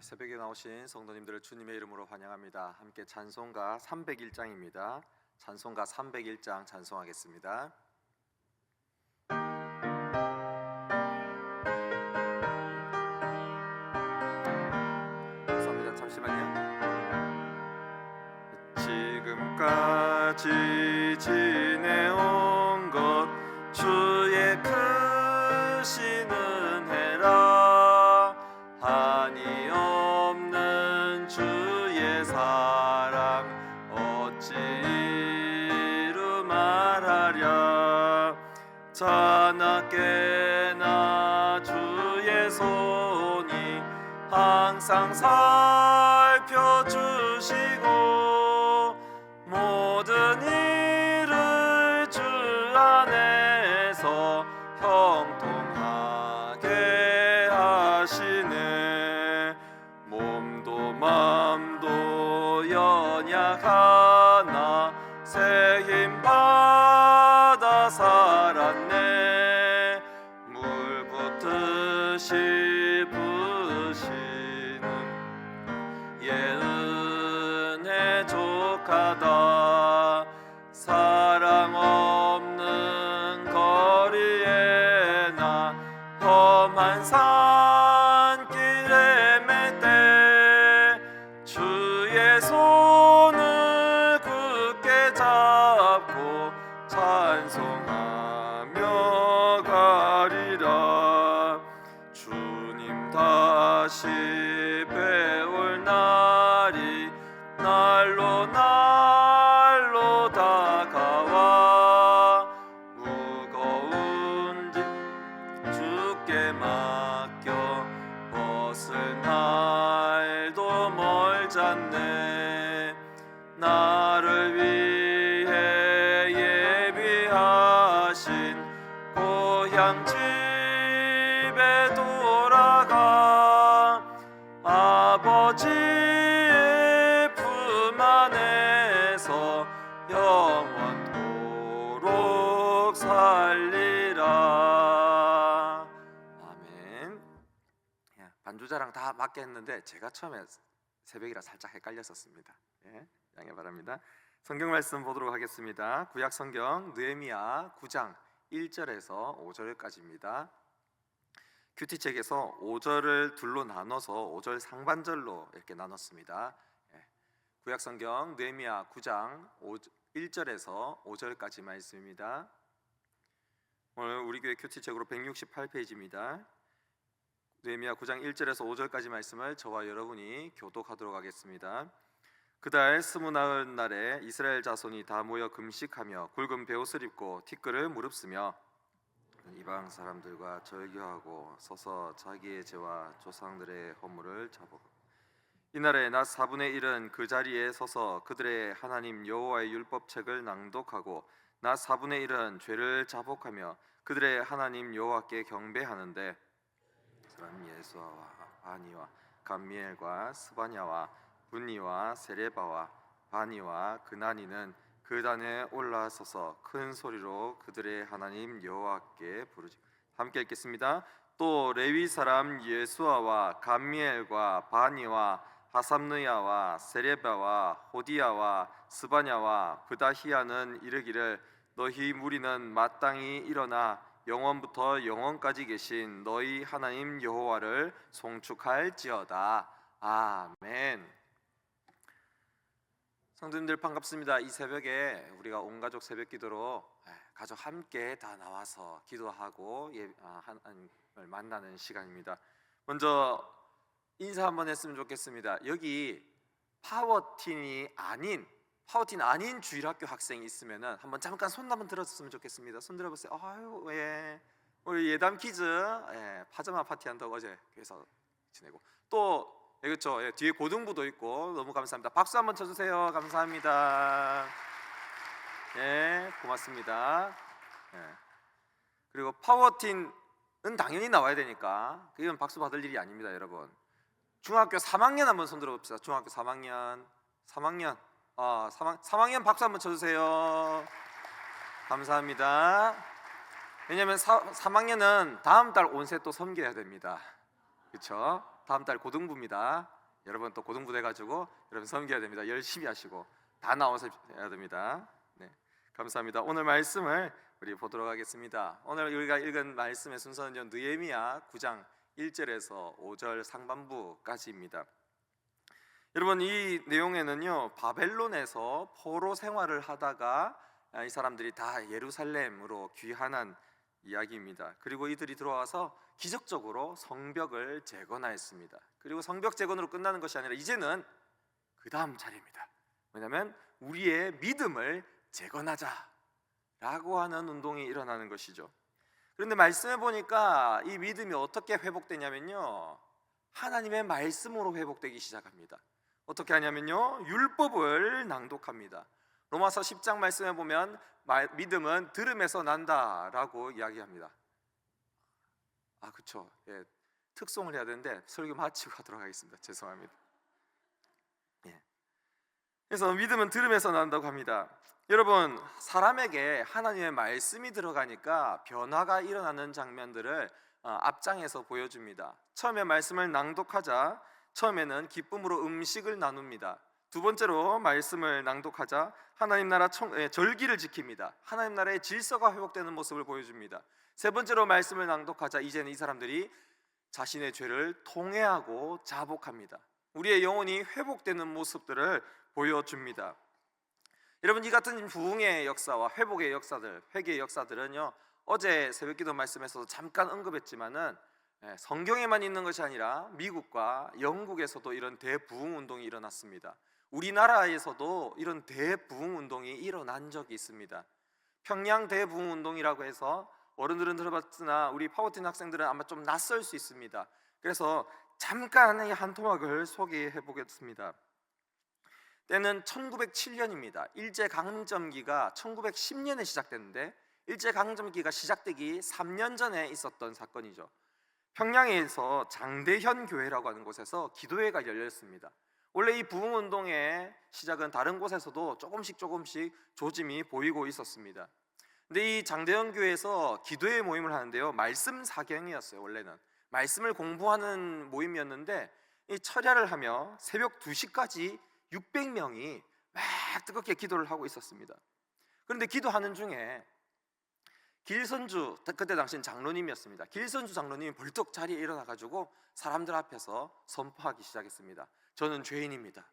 새벽에 나오신 성도님들을 주님의 이름으로 환영합니다. 함께 찬송가 301장입니다. 찬송가 301장 찬송하겠습니다. 감사합니다. 잠시만요. 지금까지 지내온 것 주의 크신 은혜라. 한이 없는 주의 사랑 어찌 이루 말하랴. 자나깨나 주의 손이 항상 살펴주시고 모든 일을 주 안에서 형통하게 하시네. 몸도 맘도 연약하나 새 힘 받아 살았네. 물 붙듯이 부시는 예 은혜 족하다. 사랑 없는 거리에 나 험한 산길 헤맬 때 주의 손을 굳게 잡고 찬송하며 가리라. 주님 다시 배울 날이 날로 날로 다가와. 무거운 짐 주께 맡겨 벗을 날도 멀잖네. 나를 위해 예비하신 고향 집에 돌아가 아버지의 품 안에서 영원토록 살리라. 아멘. 반주자랑 다 맞게 했는데 제가 처음에 새벽이라 살짝 헷갈렸었습니다. 양해 바랍니다. 성경 말씀 보도록 하겠습니다. 구약 성경 느헤미야 9장 1절에서 5절까지입니다. 큐티책에서 5절을 둘로 나눠서 5절 상반절로 이렇게 나눴습니다. 구약 성경 느헤미야 9장 1절에서 5절까지 말씀입니다. 오늘 우리 교회 큐티책으로 168페이지입니다. 느헤미야 9장 1절에서 5절까지 말씀을 저와 여러분이 교독하도록 하겠습니다. 그달 스무나흘 날에 이스라엘 자손이 다 모여 금식하며 굵은 베옷을 입고 티끌을 무릅쓰며 이방 사람들과 절교하고 서서 자기의 죄와 조상들의 허물을 자복. 이날에 낮 4분의 1은 그 자리에 서서 그들의 하나님 여호와의 율법책을 낭독하고 낮 4분의 1은 죄를 자복하며 그들의 하나님 여호와께 경배하는데 사람 예수아와 바니와 감미엘과 스바냐와 분니와 세레바와 바니와 그나니는 그 단에 올라서서 큰 소리로 그들의 하나님 여호와께 부르지. 함께 읽겠습니다. 또 레위 사람 예수아와 감미엘과 바니와 하삼느야와 세레바와 호디야와 스바냐와 브다히야는 이르기를 너희 무리는 마땅히 일어나 영원부터 영원까지 계신 너희 하나님 여호와를 송축할지어다. 아멘. 성도님들 반갑습니다. 이 새벽에 우리가 온 가족 새벽 기도로 가족 함께 다 나와서 기도하고 하나님을 만나는 시간입니다. 먼저 인사 한번 했으면 좋겠습니다. 여기 파워틴 아닌 주일학교 학생이 있으면은 한번 잠깐 손 한번 들었으면 좋겠습니다. 손 들어보세요. 아유, 예. 우리 예담 키즈 파자마 파티 한다고 어제 교회에서 지내고 또 그렇죠. 뒤에 고등부도 있고 너무 감사합니다. 박수 한번 쳐주세요. 감사합니다. 고맙습니다. 그리고 파워틴은 당연히 나와야 되니까 그건 박수 받을 일이 아닙니다, 여러분. 중학교 3학년 한번 손 들어봅시다. 중학교 3학년 박수 한번 쳐주세요. 감사합니다. 왜냐하면 3학년은 다음 달 온세 또 섬겨야 됩니다. 그렇죠? 다음 달 고등부입니다. 여러분 또 고등부 돼가지고 여러분 섬겨야 됩니다. 열심히 하시고 다 나와서 해야 됩니다. 네, 감사합니다. 오늘 말씀을 우리 보도록 하겠습니다. 오늘 우리가 읽은 말씀의 순서는 느헤미야 9장 1절에서 5절 상반부까지입니다. 여러분 이 내용에는요 바벨론에서 포로 생활을 하다가 이 사람들이 다 예루살렘으로 귀환한 이야기입니다. 그리고 이들이 들어와서 기적적으로 성벽을 재건하였습니다. 그리고 성벽 재건으로 끝나는 것이 아니라 이제는 그 다음 차례입니다. 왜냐하면 우리의 믿음을 재건하자라고 하는 운동이 일어나는 것이죠. 그런데 말씀해 보니까 이 믿음이 어떻게 회복되냐면요 하나님의 말씀으로 회복되기 시작합니다. 어떻게 하냐면요 율법을 낭독합니다. 로마서 10장 말씀에 보면 믿음은 들음에서 난다라고 이야기합니다. 그렇죠. 예, 특송을 해야 되는데 설교 마치고 하도록 하겠습니다. 죄송합니다. 예. 그래서 믿음은 들음에서 난다고 합니다. 여러분 사람에게 하나님의 말씀이 들어가니까 변화가 일어나는 장면들을 앞장에서 보여줍니다. 처음에 말씀을 낭독하자 처음에는 기쁨으로 음식을 나눕니다. 두 번째로 말씀을 낭독하자 하나님 나라 절기를 지킵니다. 하나님 나라의 질서가 회복되는 모습을 보여줍니다. 세 번째로 말씀을 낭독하자 이제는 이 사람들이 자신의 죄를 통회하고 자복합니다. 우리의 영혼이 회복되는 모습들을 보여줍니다. 여러분 이 같은 부흥의 역사와 회복의 역사들, 회개의 역사들은요 어제 새벽기도 말씀에서도 잠깐 언급했지만은 성경에만 있는 것이 아니라 미국과 영국에서도 이런 대부흥 운동이 일어났습니다. 우리나라에서도 이런 대부흥 운동이 일어난 적이 있습니다. 평양 대부흥 운동이라고 해서 어른들은 들어봤으나 우리 파워틴 학생들은 아마 좀 낯설 수 있습니다. 그래서 잠깐 한 토막을 소개해 보겠습니다. 때는 1907년입니다. 일제강점기가 1910년에 시작됐는데 일제강점기가 시작되기 3년 전에 있었던 사건이죠. 평양에서 장대현 교회라고 하는 곳에서 기도회가 열렸습니다. 원래 이 부흥운동의 시작은 다른 곳에서도 조금씩 조짐이 보이고 있었습니다. 근데 이 장대현 교회에서 기도회 모임을 하는데요 말씀 사경이었어요. 원래는 말씀을 공부하는 모임이었는데 이 철야를 하며 새벽 2시까지 600명이 막 뜨겁게 기도를 하고 있었습니다. 그런데 기도하는 중에 길선주, 그때 당시엔 장로님이었습니다. 길선주 장로님이 벌떡 자리에 일어나가지고 사람들 앞에서 선포하기 시작했습니다. 저는 죄인입니다.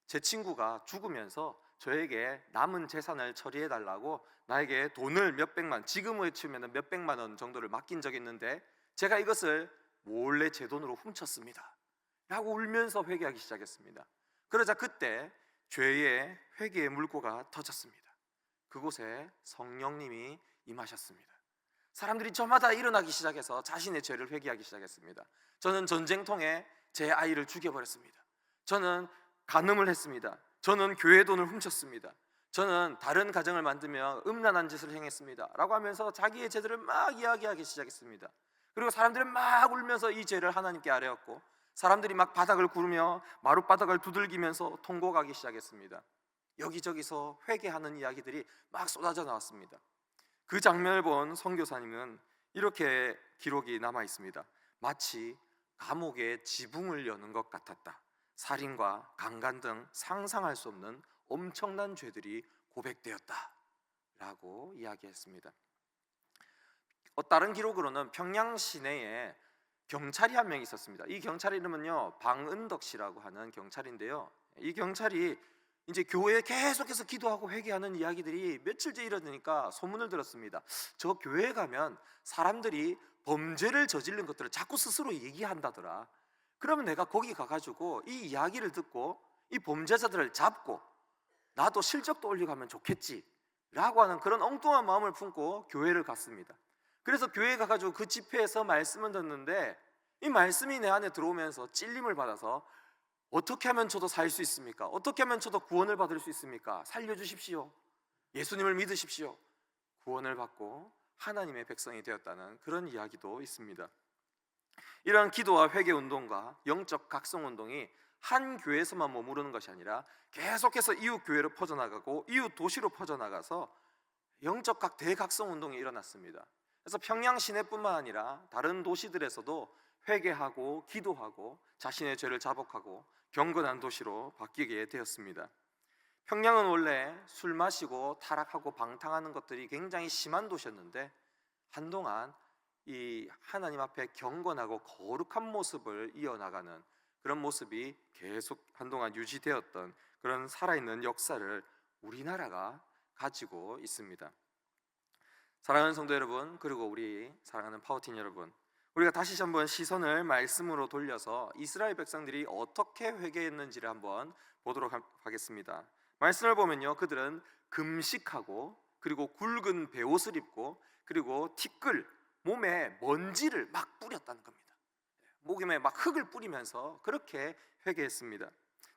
제 친구가 죽으면서 저에게 남은 재산을 처리해달라고 나에게 돈을 몇백만, 지금으로 치면 몇백만 원 정도를 맡긴 적이 있는데 제가 이것을 몰래 제 돈으로 훔쳤습니다 라고 울면서 회개하기 시작했습니다. 그러자 그때 죄의 회개의 물꼬가 터졌습니다. 그곳에 성령님이 임하셨습니다. 사람들이 저마다 일어나기 시작해서 자신의 죄를 회개하기 시작했습니다. 저는 전쟁통에 제 아이를 죽여버렸습니다. 저는 간음을 했습니다. 저는 교회 돈을 훔쳤습니다. 저는 다른 가정을 만들며 음란한 짓을 행했습니다 라고 하면서 자기의 죄들을 막 이야기하기 시작했습니다. 그리고 사람들은 막 울면서 이 죄를 하나님께 아뢰었고 사람들이 막 바닥을 구르며 마룻바닥을 두들기면서 통곡하기 시작했습니다. 여기저기서 회개하는 이야기들이 막 쏟아져 나왔습니다. 그 장면을 본 선교사님은 이렇게 기록이 남아 있습니다. 마치 감옥에 지붕을 여는 것 같았다. 살인과 강간 등 상상할 수 없는 엄청난 죄들이 고백되었다 라고 이야기했습니다. 다른 기록으로는 평양 시내에 경찰이 한 명 있었습니다. 이 경찰 이름은요 방은덕 씨라고 하는 경찰인데요 이 경찰이 이제 교회에 계속해서 기도하고 회개하는 이야기들이 며칠째 이러니까 소문을 들었습니다. 저 교회에 가면 사람들이 범죄를 저지른 것들을 자꾸 스스로 얘기한다더라. 그러면 내가 거기 가가지고 이 이야기를 듣고 이 범죄자들을 잡고 나도 실적도 올리고 하면 좋겠지 라고 하는 그런 엉뚱한 마음을 품고 교회를 갔습니다. 그래서 교회에 가가지고 그 집회에서 말씀을 듣는데 이 말씀이 내 안에 들어오면서 찔림을 받아서 어떻게 하면 저도 살 수 있습니까? 어떻게 하면 저도 구원을 받을 수 있습니까? 살려주십시오. 예수님을 믿으십시오. 구원을 받고 하나님의 백성이 되었다는 그런 이야기도 있습니다. 이러한 기도와 회개 운동과 영적 각성 운동이 한 교회에서만 머무르는 것이 아니라 계속해서 이웃 교회로 퍼져나가고 이웃 도시로 퍼져나가서 영적 대각성 운동이 일어났습니다. 그래서 평양 시내뿐만 아니라 다른 도시들에서도 회개하고 기도하고 자신의 죄를 자복하고 경건한 도시로 바뀌게 되었습니다. 평양은 원래 술 마시고 타락하고 방탕하는 것들이 굉장히 심한 도시였는데 한동안 이 하나님 앞에 경건하고 거룩한 모습을 이어나가는 그런 모습이 계속 한동안 유지되었던 그런 살아있는 역사를 우리나라가 가지고 있습니다. 사랑하는 성도 여러분, 그리고 우리 사랑하는 파워팀 여러분, 우리가 다시 한번 시선을 말씀으로 돌려서 이스라엘 백성들이 어떻게 회개했는지를 한번 보도록 하겠습니다. 말씀을 보면요, 그들은 금식하고 그리고 굵은 베옷을 입고 그리고 티끌, 몸에 먼지를 막 뿌렸다는 겁니다. 목에 막 흙을 뿌리면서 그렇게 회개했습니다.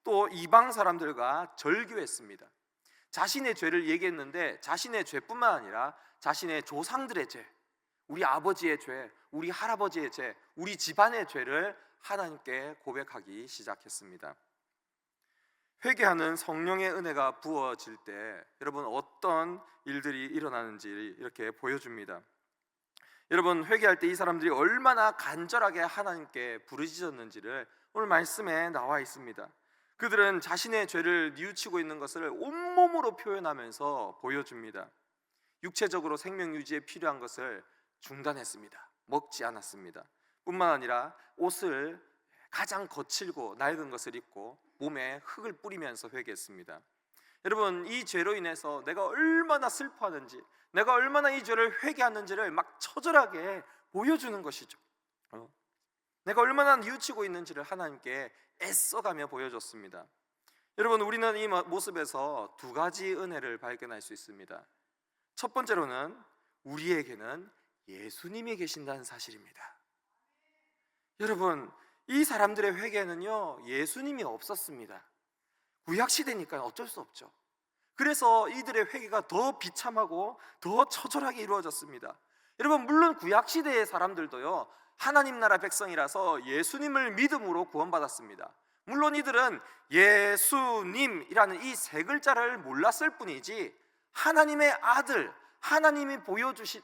또 이방 사람들과 절교했습니다. 자신의 죄를 얘기했는데 자신의 죄뿐만 아니라 자신의 조상들의 죄, 우리 아버지의 죄, 우리 할아버지의 죄, 우리 집안의 죄를 하나님께 고백하기 시작했습니다. 회개하는 성령의 은혜가 부어질 때 여러분 어떤 일들이 일어나는지 이렇게 보여줍니다. 여러분, 회개할 때 이 사람들이 얼마나 간절하게 하나님께 부르짖었는지를 오늘 말씀에 나와 있습니다. 그들은 자신의 죄를 뉘우치고 있는 것을 온몸으로 표현하면서 보여줍니다. 육체적으로 생명 유지에 필요한 것을 중단했습니다. 먹지 않았습니다. 뿐만 아니라 옷을 가장 거칠고 낡은 것을 입고 몸에 흙을 뿌리면서 회개했습니다. 여러분, 이 죄로 인해서 내가 얼마나 슬퍼하는지, 내가 얼마나 이 죄를 회개하는지를 막 처절하게 보여주는 것이죠. 내가 얼마나 뉘우치고 있는지를 하나님께 애써가며 보여줬습니다. 여러분, 우리는 이 모습에서 두 가지 은혜를 발견할 수 있습니다. 첫 번째로는 우리에게는 예수님이 계신다는 사실입니다. 여러분, 이 사람들의 회개는요, 예수님이 없었습니다. 구약시대니까 어쩔 수 없죠. 그래서 이들의 회개가 더 비참하고 더 처절하게 이루어졌습니다. 여러분, 물론 구약시대의 사람들도요, 하나님 나라 백성이라서 예수님을 믿음으로 구원받았습니다. 물론 이들은 예수님이라는 이 세 글자를 몰랐을 뿐이지 하나님의 아들, 하나님이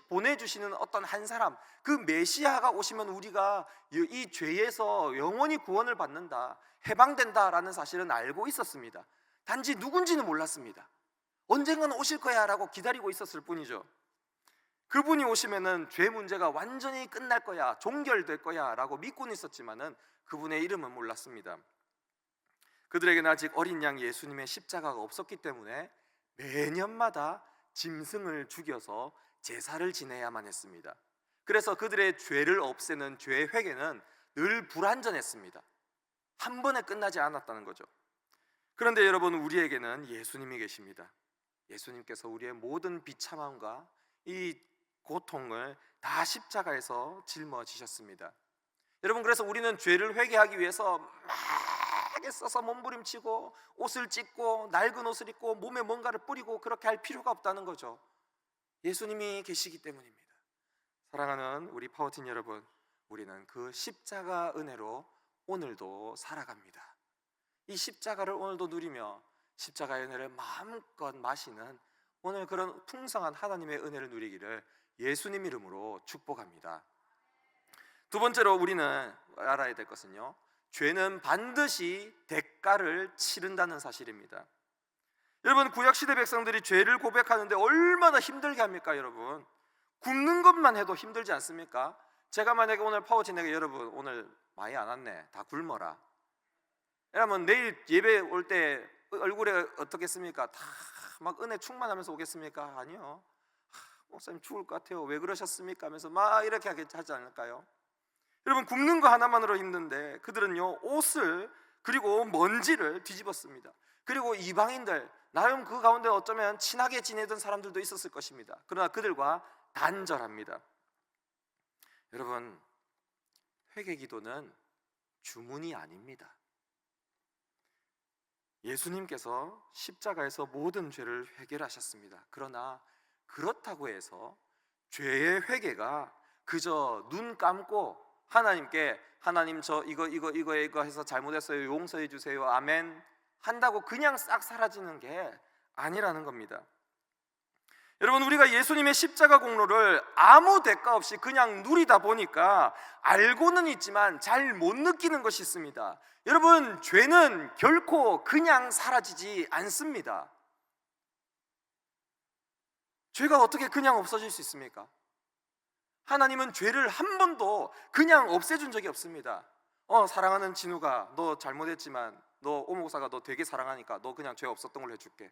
보내주시는 어떤 한 사람, 그 메시아가 오시면 우리가 이 죄에서 영원히 구원을 받는다, 해방된다라는 사실은 알고 있었습니다. 단지 누군지는 몰랐습니다. 언젠가는 오실 거야 라고 기다리고 있었을 뿐이죠. 그분이 오시면은 죄 문제가 완전히 끝날 거야, 종결될 거야 라고 믿고는 있었지만은 그분의 이름은 몰랐습니다. 그들에게는 아직 어린 양 예수님의 십자가가 없었기 때문에 매년마다 짐승을 죽여서 제사를 지내야만 했습니다. 그래서 그들의 죄를 없애는 죄 회개는 늘 불완전했습니다. 한 번에 끝나지 않았다는 거죠. 그런데 여러분, 우리에게는 예수님이 계십니다. 예수님께서 우리의 모든 비참함과 이 고통을 다 십자가에서 짊어지셨습니다. 여러분, 그래서 우리는 죄를 회개하기 위해서 막 애써서 몸부림치고 옷을 찢고 낡은 옷을 입고 몸에 뭔가를 뿌리고 그렇게 할 필요가 없다는 거죠. 예수님이 계시기 때문입니다. 사랑하는 우리 파워팀 여러분, 우리는 그 십자가 은혜로 오늘도 살아갑니다. 이 십자가를 오늘도 누리며 십자가의 은혜를 마음껏 마시는 오늘 그런 풍성한 하나님의 은혜를 누리기를 예수님 이름으로 축복합니다. 두 번째로 우리는 알아야 될 것은요, 죄는 반드시 대가를 치른다는 사실입니다. 여러분, 구약시대 백성들이 죄를 고백하는데 얼마나 힘들게 합니까? 여러분, 굶는 것만 해도 힘들지 않습니까? 제가 만약에 오늘 파워진에게 여러분 오늘 많이 안 왔네, 다 굶어라, 이러면 내일 예배 올 때 얼굴에 어떻겠습니까? 다 막 은혜 충만하면서 오겠습니까? 아니요. 목사님 죽을 것 같아요. 왜 그러셨습니까? 하면서 막 이렇게 하지 않을까요? 여러분, 굶는 거 하나만으로 힘든데 그들은요, 옷을 그리고 먼지를 뒤집었습니다. 그리고 이방인들, 나름 그 가운데 어쩌면 친하게 지내던 사람들도 있었을 것입니다. 그러나 그들과 단절합니다. 여러분, 회개 기도는 주문이 아닙니다. 예수님께서 십자가에서 모든 죄를 해결하셨습니다. 그러나 그렇다고 해서 죄의 회개가 그저 눈 감고 하나님께 하나님 저 이거 해서 잘못했어요, 용서해 주세요, 아멘 한다고 그냥 싹 사라지는 게 아니라는 겁니다. 여러분, 우리가 예수님의 십자가 공로를 아무 대가 없이 그냥 누리다 보니까 알고는 있지만 잘 못 느끼는 것이 있습니다. 여러분, 죄는 결코 그냥 사라지지 않습니다. 죄가 어떻게 그냥 없어질 수 있습니까? 하나님은 죄를 한 번도 그냥 없애준 적이 없습니다. 사랑하는 진우가, 너 잘못했지만 너 오목사가 너 되게 사랑하니까 너 그냥 죄 없었던 걸로 해줄게.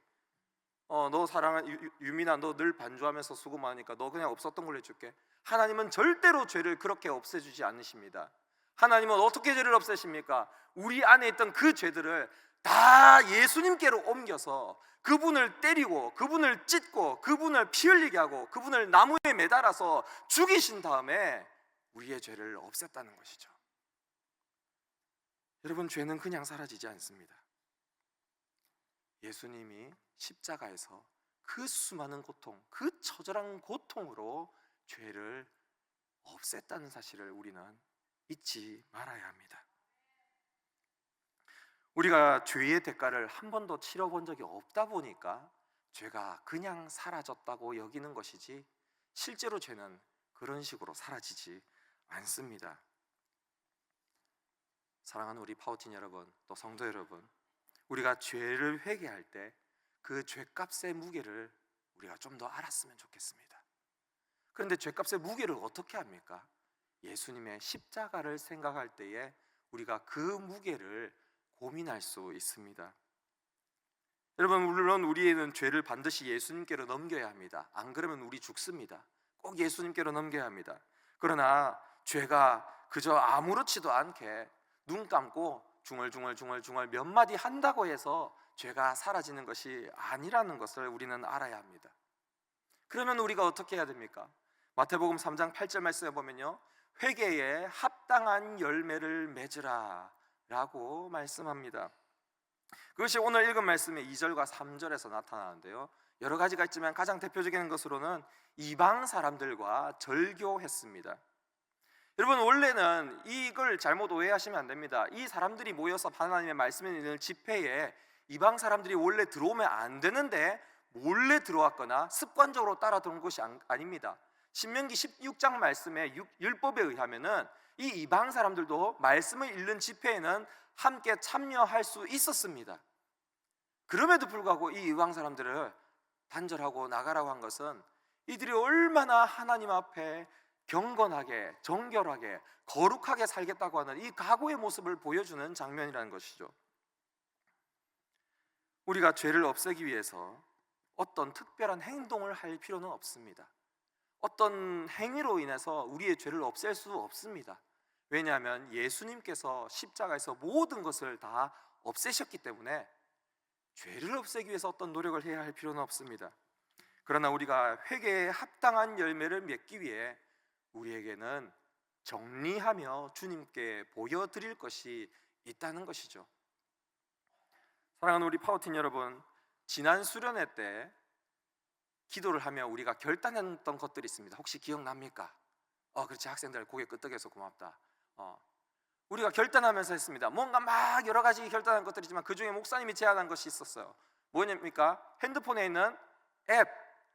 너 사랑한 유민아, 너 늘 반주하면서 수고 많으니까 너 그냥 없었던 걸로 해줄게. 하나님은 절대로 죄를 그렇게 없애주지 않으십니다. 하나님은 어떻게 죄를 없애십니까? 우리 안에 있던 그 죄들을 다 예수님께로 옮겨서 그분을 때리고 그분을 찢고 그분을 피 흘리게 하고 그분을 나무에 매달아서 죽이신 다음에 우리의 죄를 없앴다는 것이죠. 여러분, 죄는 그냥 사라지지 않습니다. 예수님이 십자가에서 그 수많은 고통, 그 처절한 고통으로 죄를 없앴다는 사실을 우리는 잊지 말아야 합니다. 우리가 죄의 대가를 한 번도 치러본 적이 없다 보니까 죄가 그냥 사라졌다고 여기는 것이지, 실제로 죄는 그런 식으로 사라지지 않습니다. 사랑하는 우리 파워틴 여러분, 또 성도 여러분, 우리가 죄를 회개할 때 그 죄값의 무게를 우리가 좀 더 알았으면 좋겠습니다. 그런데 죄값의 무게를 어떻게 합니까? 예수님의 십자가를 생각할 때에 우리가 그 무게를 고민할 수 있습니다. 여러분, 물론 우리는 죄를 반드시 예수님께로 넘겨야 합니다. 안 그러면 우리 죽습니다. 꼭 예수님께로 넘겨야 합니다. 그러나 죄가 그저 아무렇지도 않게 눈 감고 중얼중얼 몇 마디 한다고 해서 죄가 사라지는 것이 아니라는 것을 우리는 알아야 합니다. 그러면 우리가 어떻게 해야 됩니까? 마태복음 3장 8절 말씀에 보면요, 회개에 합당한 열매를 맺으라 라고 말씀합니다. 그것이 오늘 읽은 말씀의 2절과 3절에서 나타나는데요, 여러 가지가 있지만 가장 대표적인 것으로는 이방 사람들과 절교했습니다. 여러분, 원래는 이걸 잘못 오해하시면 안 됩니다. 이 사람들이 모여서 하나님의 말씀을 읽는 집회에 이방 사람들이 원래 들어오면 안 되는데 몰래 들어왔거나 습관적으로 따라 들어온 것이 아닙니다. 신명기 16장 말씀의 율법에 의하면은 이 이방 사람들도 말씀을 읽는 집회에는 함께 참여할 수 있었습니다. 그럼에도 불구하고 이 이방 사람들을 단절하고 나가라고 한 것은 이들이 얼마나 하나님 앞에 경건하게, 정결하게, 거룩하게 살겠다고 하는 이 각오의 모습을 보여주는 장면이라는 것이죠. 우리가 죄를 없애기 위해서 어떤 특별한 행동을 할 필요는 없습니다. 어떤 행위로 인해서 우리의 죄를 없앨 수 없습니다. 왜냐하면 예수님께서 십자가에서 모든 것을 다 없애셨기 때문에 죄를 없애기 위해서 어떤 노력을 해야 할 필요는 없습니다. 그러나 우리가 회개에 합당한 열매를 맺기 위해 우리에게는 정리하며 주님께 보여드릴 것이 있다는 것이죠. 사랑하는 우리 파워팀 여러분, 지난 수련회 때 기도를 하며 우리가 결단했던 것들이 있습니다. 혹시 기억납니까? 그렇지, 학생들 고개 끄덕여서 고맙다. 우리가 결단하면서 했습니다. 뭔가 막 여러 가지 결단한 것들이지만 그 중에 목사님이 제안한 것이 있었어요. 뭐냐입니까? 핸드폰에 있는 앱,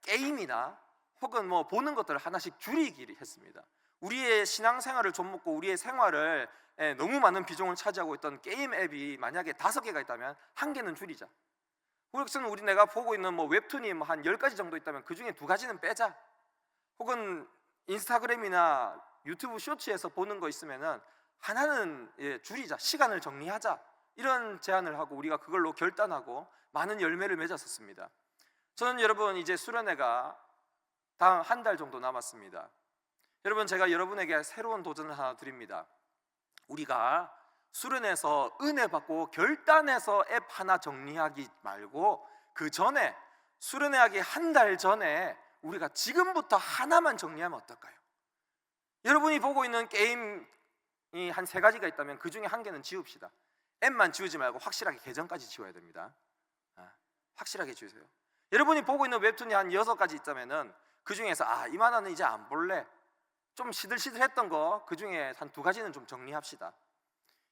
게임이나 혹은 뭐 보는 것들을 하나씩 줄이기를 했습니다. 우리의 신앙생활을 좀먹고 우리의 생활을 너무 많은 비중을 차지하고 있던 게임 앱이 만약에 5개가 있다면 1개는 줄이자. 그래서 우리 내가 보고 있는 뭐 웹툰이 뭐 한 10가지 정도 있다면 그 중에 2가지는 빼자. 혹은 인스타그램이나 유튜브 쇼츠에서 보는 거 있으면은 하나는 줄이자. 시간을 정리하자. 이런 제안을 하고 우리가 그걸로 결단하고 많은 열매를 맺었었습니다. 저는 여러분, 이제 수련회가 다음 한 달 정도 남았습니다. 여러분, 제가 여러분에게 새로운 도전을 하나 드립니다. 우리가 수련회에서 은혜 받고 결단해서 앱 하나 정리하기 말고 그 전에, 수련회 하기 한 달 전에 우리가 지금부터 하나만 정리하면 어떨까요? 여러분이 보고 있는 게임이 한 3가지가 있다면 그 중에 1개는 지웁시다. 앱만 지우지 말고 확실하게 계정까지 지워야 됩니다. 확실하게 지우세요. 여러분이 보고 있는 웹툰이 한 6가지 있다면은 그 중에서 이 만화는 이제 안 볼래, 좀 시들시들했던 거 그 중에 한 2가지는 좀 정리합시다.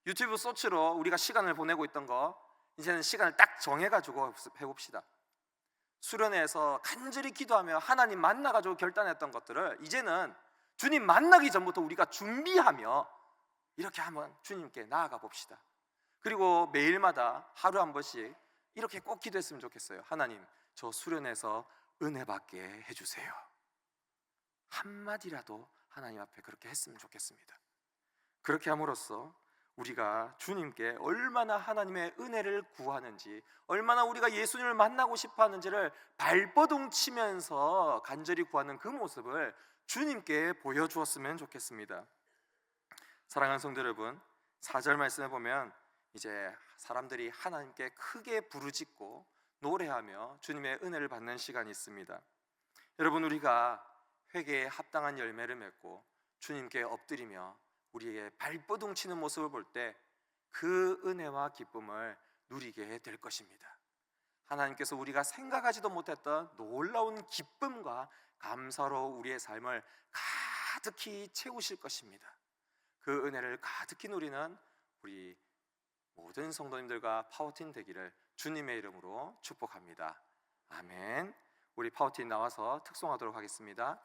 유튜브 쇼츠로 우리가 시간을 보내고 있던 거 이제는 시간을 딱 정해가지고 해봅시다. 수련회에서 간절히 기도하며 하나님 만나가지고 결단했던 것들을 이제는 주님 만나기 전부터 우리가 준비하며 이렇게 한번 주님께 나아가 봅시다. 그리고 매일마다 하루 한 번씩 이렇게 꼭 기도했으면 좋겠어요. 하나님, 저 수련회에서 은혜 받게 해주세요. 한마디라도 하나님 앞에 그렇게 했으면 좋겠습니다. 그렇게 함으로써 우리가 주님께 얼마나 하나님의 은혜를 구하는지, 얼마나 우리가 예수님을 만나고 싶어 하는지를 발버둥 치면서 간절히 구하는 그 모습을 주님께 보여주었으면 좋겠습니다. 사랑하는 성도 여러분, 4절 말씀에 보면 이제 사람들이 하나님께 크게 부르짖고 노래하며 주님의 은혜를 받는 시간이 있습니다. 여러분, 우리가 회개에 합당한 열매를 맺고 주님께 엎드리며 우리에게 발버둥 치는 모습을 볼 때 그 은혜와 기쁨을 누리게 될 것입니다. 하나님께서 우리가 생각하지도 못했던 놀라운 기쁨과 감사로 우리의 삶을 가득히 채우실 것입니다. 그 은혜를 가득히 누리는 우리 모든 성도님들과 파워팀 되기를 주님의 이름으로 축복합니다. 아멘. 우리 파워팀 나와서 특송하도록 하겠습니다.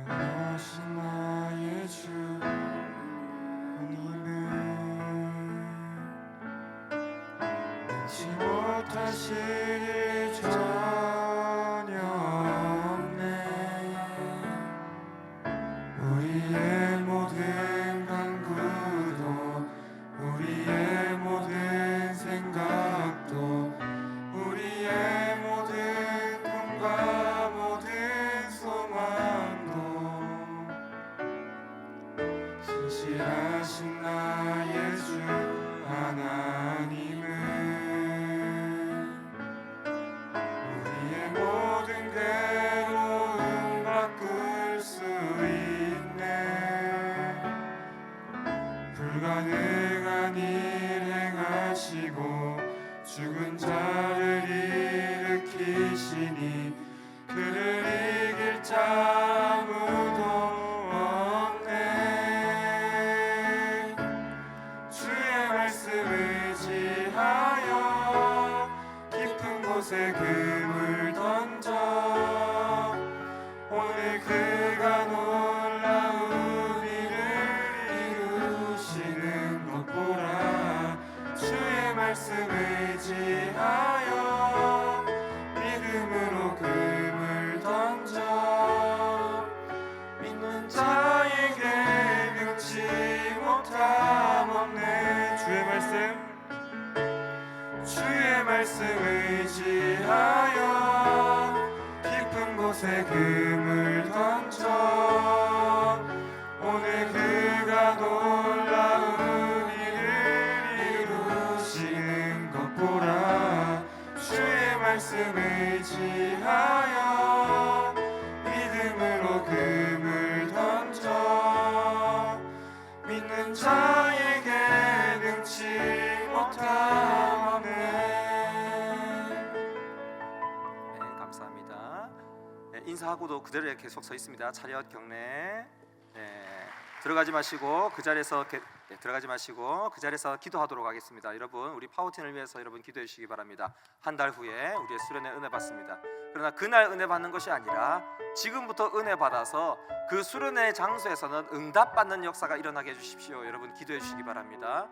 전능하신 나의 주님은 능치 못하실 일 전혀 없네. 우리의 모든 간구도 우리의 모든 생각도 우리의 모든 꿈과 모든 소망도 신실하신 나의 주 하나님은 우리의 모든 괴로움 바꿀 수 있네. 불가능한 일 행하시고 죽은 자를 일으키시니 그를 이길 자 아무도 없네. 주의 말씀 의지하여 깊은 곳에 금을 던져 오늘 그가 놀라운 일을 이루시는 것 보라. 주의 말씀 의지하여 믿음으로 금을 던져 믿는 자에게 능치 못함 없네. 주의 말씀 의지하여 깊은 곳에 금을 던져 오늘 그가 놀라운 일을 이루시는 것 보라. 주의 말씀 의지하여 믿음으로 금을 던져 믿는 자에게 능치 못함 없네. 네, 감사합니다. 네, 인사하고도 그대로 계속 서 있습니다. 차렷 경례. 네, 들어가지 마시고 그 자리에서 기도하도록 하겠습니다. 여러분, 우리 파워팀을 위해서 여러분 기도해 주시기 바랍니다. 한 달 후에 우리의 수련회 은혜 받습니다. 그러나 그날 은혜 받는 것이 아니라 지금부터 은혜 받아서 그 수련회 장소에서는 응답받는 역사가 일어나게 해주십시오. 여러분 기도해 주시기 바랍니다.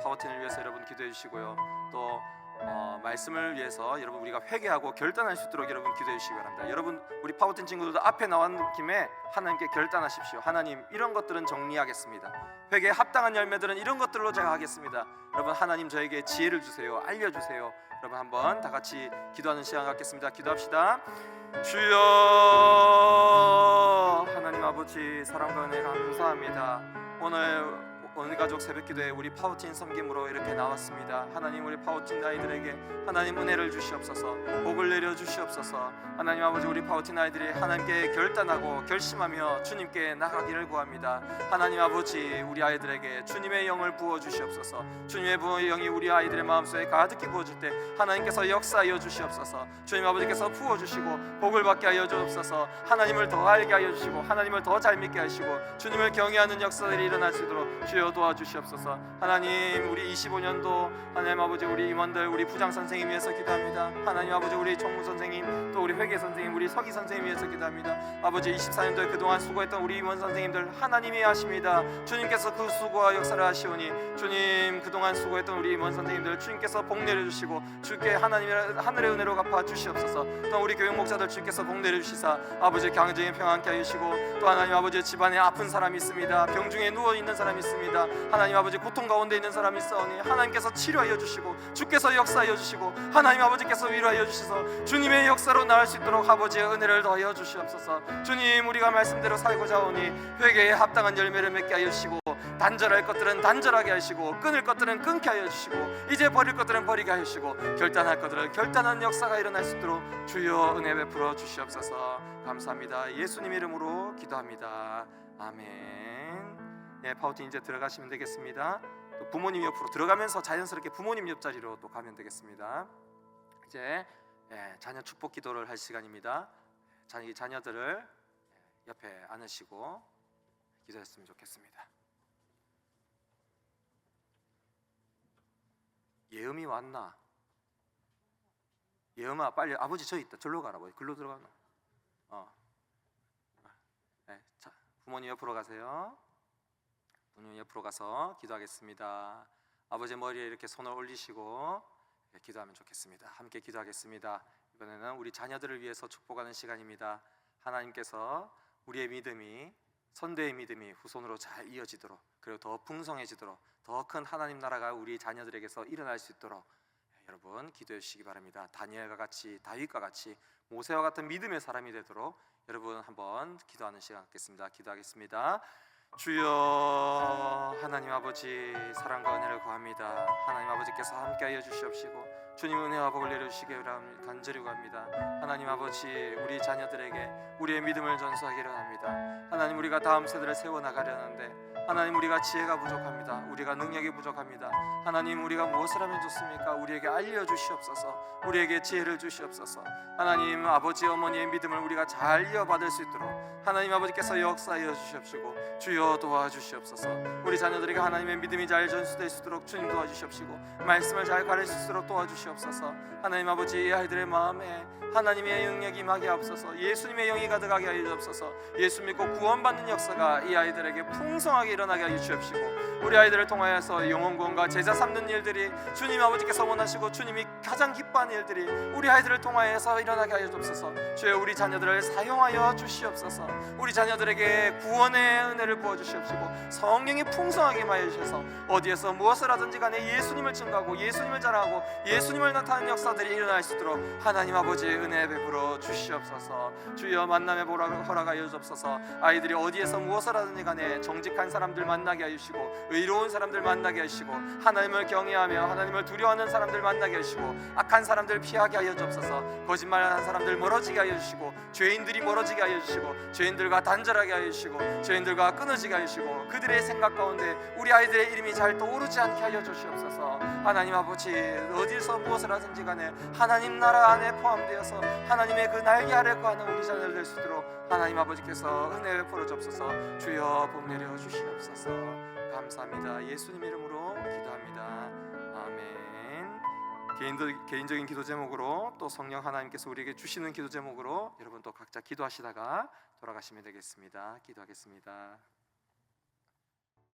파워틴을 위해서 여러분 기도해 주시고요. 또 말씀을 위해서 여러분 우리가 회개하고 결단할 수 있도록 여러분 기도해 주시기 바랍니다. 여러분 우리 파워틴 친구들도 앞에 나온 김에 하나님께 결단하십시오. 하나님, 이런 것들은 정리하겠습니다. 회개에 합당한 열매들은 이런 것들로 제가 하겠습니다. 여러분, 하나님 저에게 지혜를 주세요. 알려주세요. 여러분 한번 다 같이 기도하는 시간 갖겠습니다. 기도합시다. 주여, 하나님 아버지 사랑과 은혜 감사합니다. 오늘 가족 새벽기도에 우리 파워틴 섬김으로 이렇게 나왔습니다. 하나님, 우리 파워틴 아이들에게 하나님 은혜를 주시옵소서, 복을 내려 주시옵소서. 하나님 아버지, 우리 파워틴 아이들이 하나님께 결단하고 결심하며 주님께 나가기를 구합니다. 하나님 아버지, 우리 아이들에게 주님의 영을 부어 주시옵소서. 주님의 영이 우리 아이들의 마음속에 가득히 부어질 때 하나님께서 역사하여 주시옵소서. 주님 아버지께서 부어 주시고 복을 받게 하여 주옵소서. 하나님을 더 알게 하여 주시고 하나님을 더 잘 믿게 하시고 주님을 경외하는 역사들이 일어날 수 있도록 주여 도와주시옵소서. 하나님, 우리 25년도 하나님 아버지 우리 임원들, 우리 부장 선생님 위해서 기도합니다. 하나님 아버지, 우리 총무 선생님, 또 우리 회계 선생님, 우리 서기 선생님 위해서 기도합니다. 아버지, 24년도에 그동안 수고했던 우리 임원 선생님들 하나님이 하십니다. 주님께서 그 수고와 역사를 하시오니 주님, 그동안 수고했던 우리 임원 선생님들 주님께서 복 내려주시고 주께 하나님의 하늘의 은혜로 갚아 주시옵소서. 또 우리 교육 목사들 주께서 복 내려주시사 아버지 강적인 평안케 하시고, 또 하나님 아버지 집안에 아픈 사람이 있습니다. 병중에 누워있는 사람이 있습니다. 하나님 아버지 고통 가운데 있는 사람이 있사오니 하나님께서 치료하여 주시고 주께서 역사하여 주시고 하나님 아버지께서 위로하여 주셔서 주님의 역사로 나을 수 있도록 아버지의 은혜를 더하여 주시옵소서. 주님, 우리가 말씀대로 살고자 하오니 회개에 합당한 열매를 맺게 하여 주시고, 단절할 것들은 단절하게 하시고 끊을 것들은 끊게 하여 주시고 이제 버릴 것들은 버리게 하여 주시고 결단할 것들은 결단한 역사가 일어날 수 있도록 주여 은혜 베풀어 주시옵소서. 감사합니다. 예수님 이름으로 기도합니다. 아멘. 파워틴 이제 들어가시면 되겠습니다. 또 부모님 옆으로 들어가면서 자연스럽게 부모님 옆자리로 또 가면 되겠습니다. 이제 자녀 축복 기도를 할 시간입니다. 자녀들을 옆에 안으시고 기도했으면 좋겠습니다. 예음이 왔나? 예음아, 빨리 아버지 저 있다. 절로 가라. 글로 들어가나? 자, 부모님 옆으로 가세요. 부모님 옆으로 가서 기도하겠습니다. 아버지 머리에 이렇게 손을 올리시고 기도하면 좋겠습니다. 함께 기도하겠습니다. 이번에는 우리 자녀들을 위해서 축복하는 시간입니다. 하나님께서 우리의 믿음이, 선대의 믿음이 후손으로 잘 이어지도록, 그리고 더 풍성해지도록, 더 큰 하나님 나라가 우리 자녀들에게서 일어날 수 있도록 여러분 기도해 주시기 바랍니다. 다니엘과 같이, 다윗과 같이, 모세와 같은 믿음의 사람이 되도록 여러분 한번 기도하는 시간 갖겠습니다. 기도하겠습니다. 주여, 하나님 아버지 사랑과 은혜를 구합니다. 하나님 아버지께서 함께하여 주시옵시고 주님 은혜와 복을 내려주시기 간절히 구합니다. 하나님 아버지, 우리 자녀들에게 우리의 믿음을 전수하기를 합니다. 하나님, 우리가 다음 세대를 세워나가려는데 하나님, 우리가 지혜가 부족합니다. 우리가 능력이 부족합니다. 하나님, 우리가 무엇을 하면 좋습니까? 우리에게 알려주시옵소서. 우리에게 지혜를 주시옵소서. 하나님 아버지, 어머니의 믿음을 우리가 잘 이어받을 수 있도록 하나님 아버지께서 역사하여 주시옵시고 주여 도와주시옵소서. 우리 자녀들에게 하나님의 믿음이 잘 전수될 수 있도록 주님 도와주시옵시고 말씀을 잘 가르칠 수 있도록 도와주시옵소서. 하나님 아버지, 이 아이들의 마음에 하나님의 영역이 임하게 하옵소서. 예수님의 영이 가득하게 하여 주옵소서. 예수 믿고 구원받는 역사가 이 아이들에게 풍성하게 일어나게 하여 주옵시고, 우리 아이들을 통하여서 영혼 구원과 제자 삼는 일들이 주님 아버지께서 원하시고 주님이 가장 기뻐하는 일들이 우리 아이들을 통하여서 일어나게 하여 주옵소서. 주여, 우리 자녀들을 사용하여 주시옵소서. 우리 자녀들에게 구원의 은혜를 부어 주시옵시고 성령이 풍성하게 임하여 주셔서 어디에서 무엇을 하든지 간에 예수님을 증거하고 예수님을 자랑하고 예수님을 나타내는 역사들이 일어날 수 있도록 하나님 아버지 은혜 베풀어 주시옵소서. 주여, 만남의 허락하여 주옵소서. 아이들이 어디에서 무엇을 하든지 간에 정직한 사람들 만나게 하시고 의로운 사람들 만나게 하시고 하나님을 경외하며 하나님을 두려워하는 사람들 만나게 하시고 악한 사람들 피하게 하여 주옵소서. 거짓말하는 사람들 멀어지게 하여 주시고 죄인들이 멀어지게 하여 주시고 죄인들과 단절하게 하여 주시고 죄인들과 끊어지게 하여 주시고 그들의 생각 가운데 우리 아이들의 이름이 잘 떠오르지 않게 하여 주시옵소서. 하나님 아버지, 어디서 무엇을 하든지 간에 하나님 나라 안에 포함되어서 하나님의 그 날개 아래 거하는 우리 자녀들 될 수 있도록 하나님 아버지께서 은혜 베풀어 주옵소서. 주여, 복 내려 주시옵소서. 감사합니다. 예수님 이름으로 기도합니다. 아멘. 개인적인 기도 제목으로 또 성령 하나님께서 우리에게 주시는 기도 제목으로 여러분 또 각자 기도하시다가 돌아가시면 되겠습니다. 기도하겠습니다.